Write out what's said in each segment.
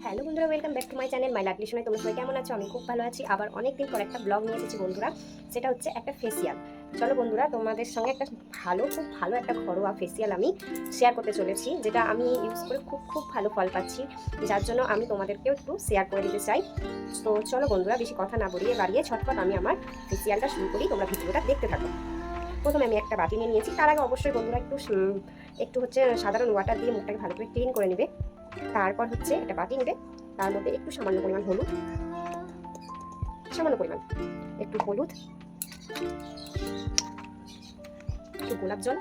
Hello বন্ধুরা, welcome back to my channel my Ladli Sonai. তোমরা সবাই কেমন আছো? আমি খুব ভালো আছি। আবার অনেকদিন পর একটা ব্লগ নিয়ে এসেছি বন্ধুরা। সেটা হচ্ছে একটা ফেসিয়াল। চলো বন্ধুরা, তোমাদের সঙ্গে একটা খুব ভালো একটা ঘরোয়া ফেসিয়াল আমি শেয়ার করতে চলেছি, যেটা আমি ইউজ করে খুব ভালো ফল পাচ্ছি, যার জন্য আমি তোমাদেরকেও একটু শেয়ার করে দিতে চাই। তো চলো বন্ধুরা, বেশি কথা না বাড়িয়ে ছটফট আমি আমার ফেসিয়ালটা শুরু করি। তোমরা ভিডিওটা দেখতে থাকো। প্রথমে আমি একটা বাটি নিয়ে নিয়েছি। তার আগে অবশ্যই বন্ধুরা একটু হচ্ছে সাধারণ ওয়াটার দিয়ে মুখটাকে ভালো করে ক্লিন করে নেবে। তারপর হচ্ছে একটা বাটি নেবে, তার মধ্যে একটু সামান্য পরিমাণ হলুদ, একটু হলুদ, একটু গোলাপ জল,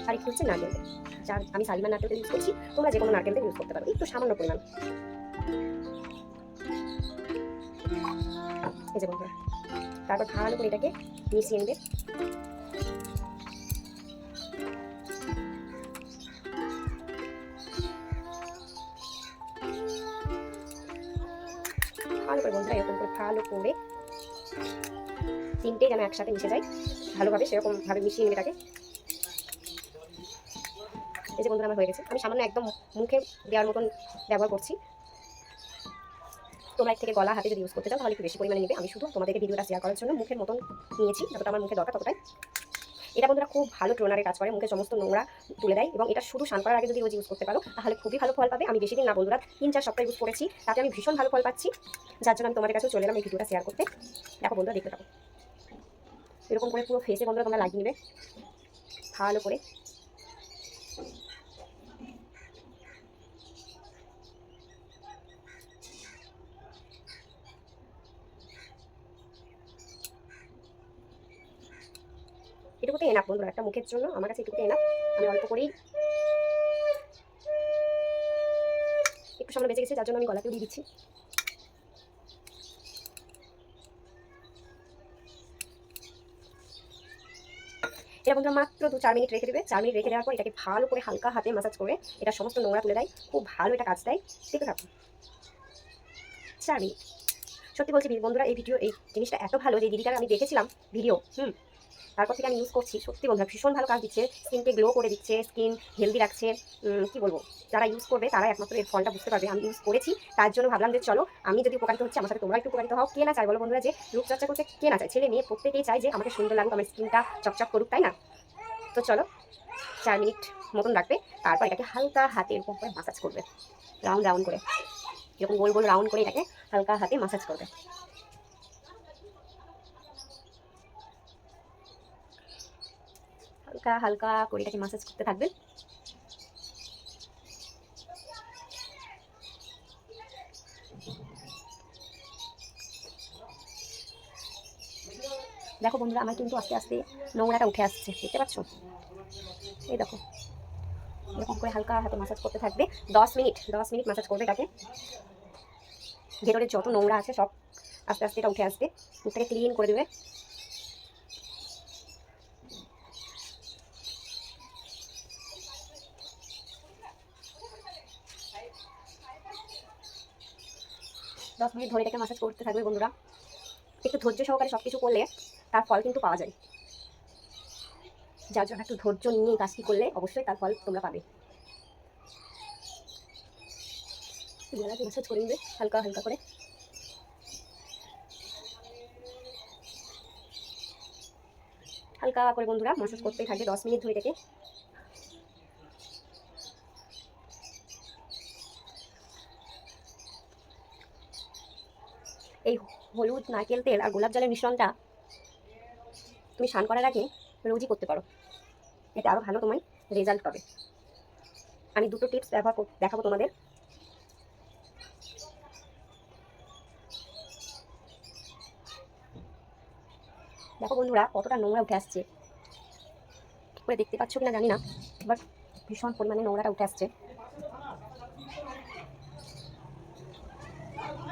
আর একটু হচ্ছে নারকেল তেল। যার আমি শালিমার নারকেল তেল ইউজ করছি, তোমরা যে কোনো নারকেল তেল ইউজ করতে পারো, একটু সামান্য পরিমাণ। এই যে বন্ধুরা, তারপর ভালো করে এটাকে মিশিয়ে নেবে। ভালো করে বন্ধুরা, এরকম করে ভালো করে তিনটে যেন একসাথে মিশে যায় ভালোভাবে, সেরকম ভাবে মিশিয়ে নেবে এটাকে। এই যে বন্ধুরা, আমার হয়ে গেছে। আমি সামান্য একদম মুখে দেওয়ার মতন ব্যবহার করছি। তোমরা এর থেকে গলা হাতে যদি ইউজ করতে চাও তাহলে একটু বেশি পরিমাণে নেবে। আমি শুধু তোমাদেরকে ভিডিওটা শেয়ার করার জন্য মুখের মতন নিয়েছি, যতটা আমার মুখে দরকার ততটাই। এটা বন্ধুরা খুব ভালো টোনারের কাজ করে, মুখে সমস্ত নোংরা তুলে দেয়। এবং এটা শুধু স্নান করার আগে যদি রোজ ইউজ করতে পারো তাহলে খুবই ভালো ফল পাবে। আমি বেশি দিন না বন্ধুরা, 3-4 সপ্তাহ ইউজ করেছি, তাতে আমি ভীষণ ভালো ফল পাচ্ছি, যার জন্য আমি তোমাদের কাছে চলে এলাম এই ভিডিওটা শেয়ার করতে। দেখো বন্ধুরা, দেখতে থাকো। এরকম করে পুরো ফেসে বন্ধুরা তোমরা লাগিয়ে নেবে ভালো করে। এটুকুতে এনাফ বন্ধুরা, একটা মুখের জন্য আমার কাছে এটুকুতে এনাফ। আমি অল্প করেই, একটু সামনে বেঁচে গেছে, যার জন্য আমি গলাতেও দিয়ে দিচ্ছি। এটা বন্ধুরা মাত্র 2-4 মিনিট রেখে দেবে। 4 মিনিট রেখে দেওয়ার পর এটাকে ভালো করে হালকা হাতে ম্যাসাজ করে এটা সমস্ত নোংরা তুলে দেয়। খুব ভালো এটা কাজ দেয়। দেখতে থাকো। 4 মিনিট। সত্যি বলছি বন্ধুরা, এই জিনিসটা এত ভালো যে দিদিটার আমি দেখেছিলাম ভিডিও, তারপর থেকে আমি ইউজ করছি। সত্যি বন্ধুরা, ভীষণ ভালো কাজ দিচ্ছে, স্কিনকে গ্লো করে দিচ্ছে, স্কিন হেলদি রাখছে। কি বলবো, যারা ইউজ করবে তারা একমাত্র এর ফলটা বুঝতে পারবে। আমি ইউজ করেছি, তার জন্য ভাবলাম যে চলো, আমি যদি উপকারিত হচ্ছে আমার সাথে তোমরা একটু উপকারিত হও। কে না চায় বলো বন্ধুরা, যে রূপচর্চা করতে কে না চায়? ছেলে মেয়ে প্রত্যেকেই চায় যে আমাকে সুন্দর লাগুক, আমার স্কিনটা চকচক করুক, তাই না? তো চলো, 4 মিনিট মতন রাখবে। তারপর এটাকে হালকা হাতে এরকম করে মাসাজ করবে, রাউন্ড রাউন্ড করে, এরকম গোল গোল রাউন্ড করে এটাকে হালকা হাতে মাসাজ করবে। হালকা হালকা করে এটাকে মাসাজ করতে থাকবেন। দেখো বন্ধুরা, আমার কিন্তু আস্তে আস্তে নোংরাটা উঠে আসছে, দেখতে পাচ্ছ? এই দেখো, এরকম করে হালকা হাতে মাসাজ করতে থাকবে 10 মিনিট মাসাজ করবে এটাকে। ভেতরে যত নোংরা আছে সব আস্তে আস্তে এটা উঠে আসবে, মুখটাকে ক্লিন করে দেবে। দশ মিনিট ধরে এটাকে মাসাজ করতে থাকবে বন্ধুরা। একটু ধৈর্য সহকারে সব কিছু করলে তার ফল কিন্তু পাওয়া যায়, যার জন্য একটু ধৈর্য নিয়ে এই কাজটি করলে অবশ্যই তার ফল তোমরা পাবে। গলাকে মাসাজ করে নেবে হালকা হালকা করে। হালকা করে বন্ধুরা মাসাজ করতেই থাকবে 10 মিনিট ধরে এটাকে। এই হলুদ, নারকেল তেল আর গোলাপ জলের মিশ্রণটা তুমি স্নান করার আগে রোজই করতে পারো, এতে আরও ভালো তোমায় রেজাল্ট পাবে। আমি দুটো টিপস দেখাবো তোমাদের। দেখো বন্ধুরা, কতটা নোংরা উঠে আসছে, ঠিক করে দেখতে পাচ্ছ কিনা জানি না, বাট ভীষণ পরিমাণে নোংরাটা উঠে আসছে।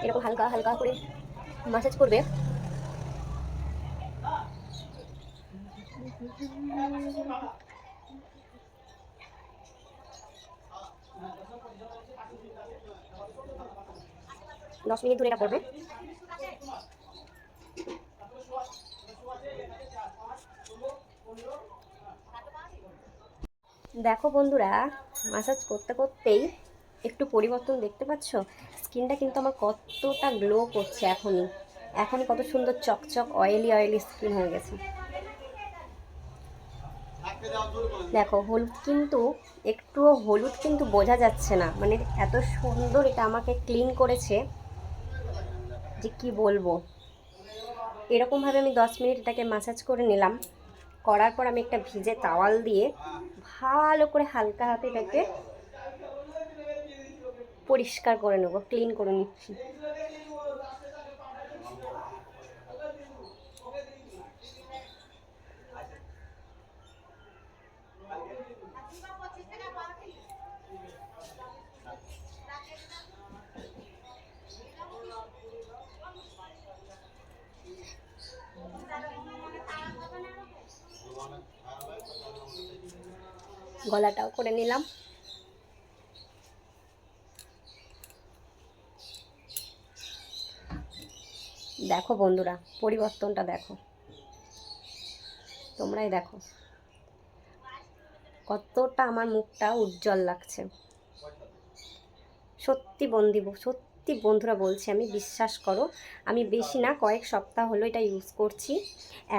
এরকম হালকা হালকা করে মাসাজ করবে। দশ মিনিট ধরে এটা করবে। দেখো বন্ধুরা, মাসাজ করতে করতেই একটু পরিবর্তন দেখতে পাচ্ছ। স্কিনটা কিন্তু আমার কতটা গ্লো করছে এখনই। এখনই কত সুন্দর চকচক অয়েলি অয়েলি স্কিন হয়ে গেছে। দেখো হলুদ কিন্তু, একটুও হলুদ কিন্তু বোঝা যাচ্ছে না, মানে এত সুন্দর এটা আমাকে ক্লিন করেছে যে কি বলবো। এরকমভাবে আমি 10 মিনিট এটাকে মাসাজ করে নিলাম। করার পর আমি একটা ভিজে তাওয়াল দিয়ে ভালো করে হালকা হাতে এটাকে পরিষ্কার করে নেবো, ক্লিন করে নিচ্ছি। গলাটাও করে নিলাম। দেখো বন্ধুরা, পরিবর্তনটা দেখো, তোমরাই দেখো কতটা আমার মুখটা উজ্জ্বল লাগছে। সত্যি বন্ধুরা বলছি, আমি বিশ্বাস করো, আমি বেশি না কয়েক সপ্তাহ হলো এটা ইউজ করছি।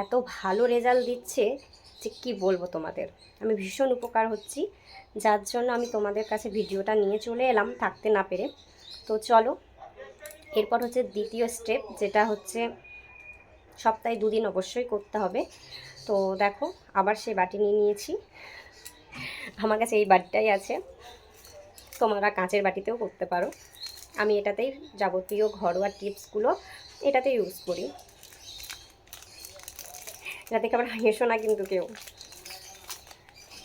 এত ভালো রেজাল্ট দিচ্ছে যে কি বলবো তোমাদের। আমি ভীষণ উপকার হচ্ছি, যার জন্য আমি তোমাদের কাছে ভিডিওটা নিয়ে চলে এলাম থাকতে না পেরে। তো চলো, এরপর হচ্ছে দ্বিতীয় স্টেপ, যেটা হচ্ছে সপ্তাহে 2 দিন অবশ্যই করতে হবে। তো দেখো, আবার সেই বাটি নিয়ে নিয়েছি। আমার কাছে এই বাটিটাই আছে, তোমরা কাঁচের বাটিতেও করতে পারো। আমি এটাতেই যাবতীয় ঘরোয়া টিপসগুলো এটাতে ইউজ করি। এটা থেকে আবার হেসো না কিন্তু কেউ।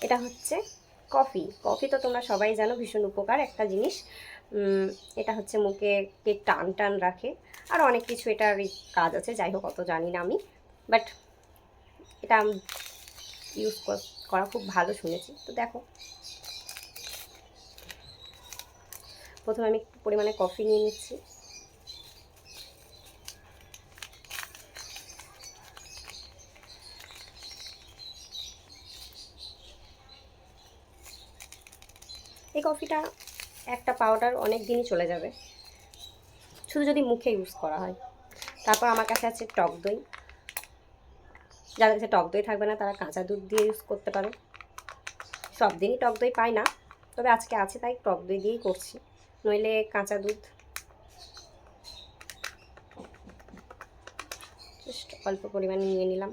এটা হচ্ছে কফি। কফি তো তোমরা সবাই জানো ভীষণ উপকার একটা জিনিস। এটা হচ্ছে মুখে টান টান রাখে, আর অনেক কিছু এটার কাজ আছে, যাই হোক অত জানি না আমি, বাট এটা ইউজ করা খুব ভালো শুনেছি। তো দেখো, প্রথমে আমি একটু পরিমাণে কফি নিয়ে নিচ্ছি। এই কফিটা একটা পাউডার অনেক দিনই চলে যাবে, শুধু যদি মুখে ইউজ করা হয়। তারপর আমার কাছে আছে টক দই। যাদের কাছে টক দই থাকবে না তারা কাঁচা দুধ দিয়ে ইউজ করতে পারো। সব দিনই টক দই পাই না, তবে আজকে আছে তাই টক দই দিয়েই করছি, নইলে কাঁচা দুধ। জাস্ট অল্প পরিমাণে নিয়ে নিলাম।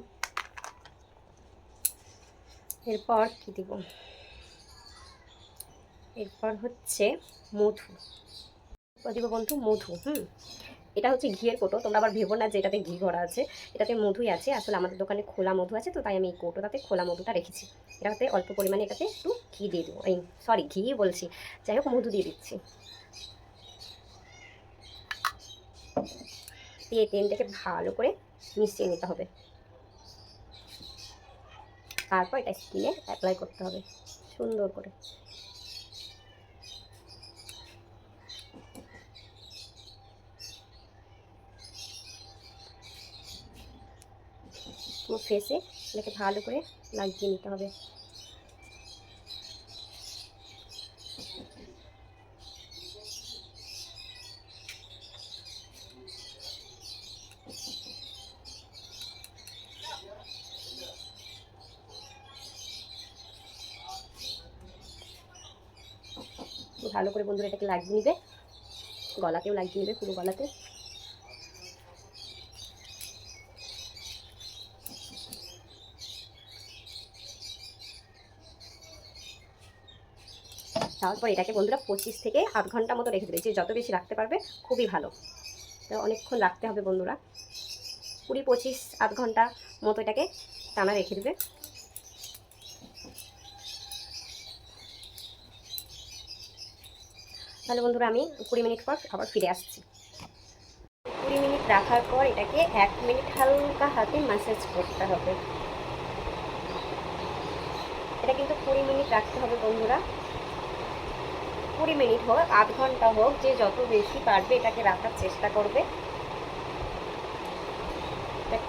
এরপর কী দিব, এরপর হচ্ছে মধু দিব বন্ধু, মধু। এটা হচ্ছে ঘিয়ের কোটো, তোমরা আবার ভেবো না যে এটাতে ঘি ভরা আছে, এটাতে মধুই আছে। আসলে আমাদের দোকানে খোলা মধু আছে, তো তাই আমি এই কোটোটাতে খোলা মধুটা রেখেছি। এটাতে অল্প পরিমাণে এটাতে একটু ঘি দিয়ে দেবো, সরি ঘি বলছি, যাই হোক মধু দিয়ে দিচ্ছি। দিয়ে তেলটাকে ভালো করে মিশিয়ে নিতে হবে, তারপর এটা স্কিনে অ্যাপ্লাই করতে হবে সুন্দর করে। পুরো ফেসে এটাকে ভালো করে লাগিয়ে নিতে হবে। ভালো করে বন্ধুরা এটাকে লাগিয়ে নিবে, গলাতেও লাগিয়ে নেবে পুরো গলাতে। তারপর এটাকে বন্ধুরা 25 থেকে আধ ঘন্টা মতো রেখে দেবে, যে যত বেশি রাখতে পারবে খুবই ভালো। তো অনেকক্ষণ রাখতে হবে বন্ধুরা, 20-25 আধ ঘন্টা মতো এটাকে টানা রেখে দেবে। তাহলে বন্ধুরা আমি 20 মিনিট পর আবার ফিরে আসছি। 20 মিনিট রাখার পর এটাকে 1 মিনিট হালকা হাতে ম্যাসাজ করতে হবে। এটা কিন্তু 20 মিনিট রাখতে হবে বন্ধুরা, 20 মিনিট হোক আধ ঘন্টা হোক, যে যত বেশি পারবে এটাকে রাখার চেষ্টা করবে।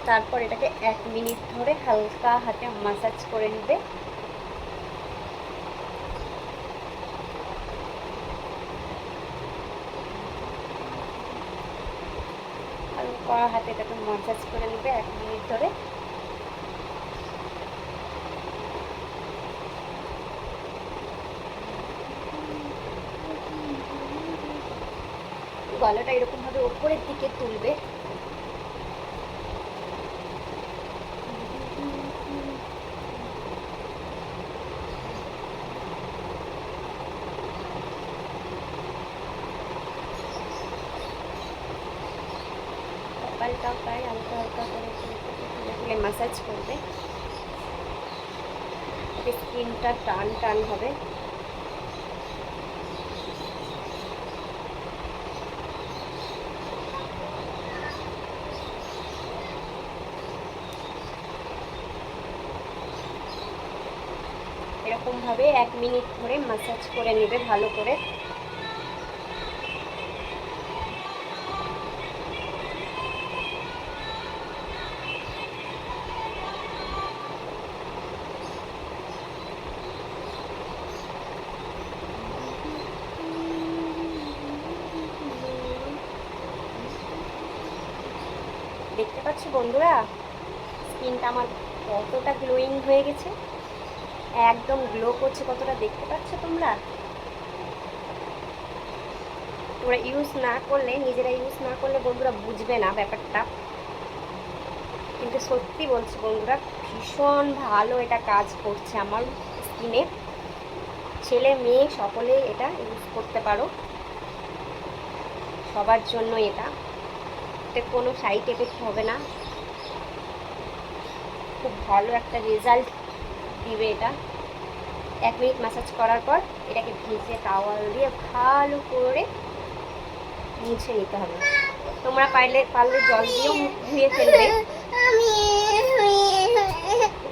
তারপর এটাকে 1 মিনিট ধরে হালকা হাতে ম্যাসাজ করে নেবে। হাতে এটাকে মাসাজ করে নেবে 1 মিনিট ধরে। গলাটা এরকম ভাবে উপরের দিকে তুলবে। কপালটা পায়ে হালকা হালকা করে তুলে তুলে মাসাজ করবে, স্কিনটা টান টান হবে। এরকম ভাবে 1 মিনিট ধরে মাসাজ করে নেবে ভালো করে। দেখতে পাচ্ছ বন্ধুরা স্কিনটা আমার কতটা গ্লোয়িং হয়ে গেছে, একদম গ্লো করছে কতটা, দেখতে পাচ্ছ তোমরা? তোমরা ইউজ না করলে, নিজেরা ইউজ না করলে বন্ধুরা বুঝবে না ব্যাপারটা, কিন্তু সত্যি বলছি বন্ধুরা ভীষণ ভালো এটা কাজ করছে আমার স্কিনে। ছেলে মেয়ে সকলে এটা ইউজ করতে পারো, সবার জন্য এটা কোনো সাইড এফেক্ট হবে না, খুব ভালো একটা রেজাল্ট দিবে এটা। 1 মিনিট ম্যাসাজ করার পর এটাকে ভিজে টাওয়াল দিয়ে ভালো করে মুছে নিতে হবে। তোমরা পারলে জল দিয়েও ধুয়ে ফেলবে।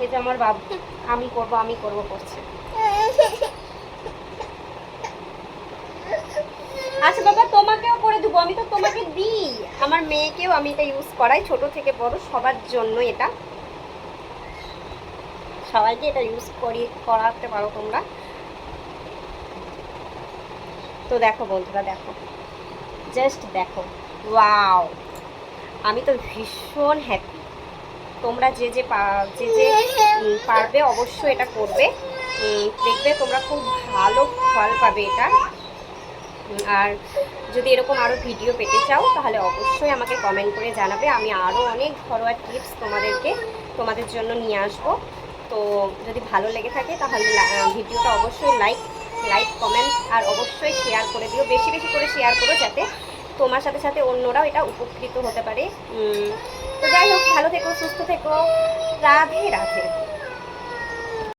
এই যে আমার বাবু আমি করব করছে। আচ্ছা বাবা তোমাকেও করে দেবো, আমি তো তোমাকে দিই, আমার মেয়েকেও আমি এটা ইউজ করাই, ছোট থেকে বড় সবার জন্য এটা, সবাইকে এটা ইউজ করাতে পারো তোমরা। তো দেখো বন্ধুরা, দেখো জাস্ট দেখো, ওয়াও, আমি তো ভীষণ হ্যাপি। তোমরা যে যে পারবে অবশ্যই এটা করবে, দেখবে তোমরা খুব ভালো ফল পাবে এটা। আর যদি এরকম আরও ভিডিও পেতে চাও তাহলে অবশ্যই আমাকে কমেন্ট করে জানাবে, আমি আরও অনেক ঘরোয়া টিপস তোমাদের জন্য নিয়ে আসবো। তো যদি ভালো লেগে থাকে তাহলে ভিডিওটা অবশ্যই লাইক কমেন্ট আর অবশ্যই শেয়ার করে দিও, বেশি বেশি করে শেয়ার করো যাতে তোমার সাথে সাথে অন্যরাও এটা উপকৃত হতে পারে। তো যাই হোক, ভালো থেকো, সুস্থ থেকো, রাধে রাধে।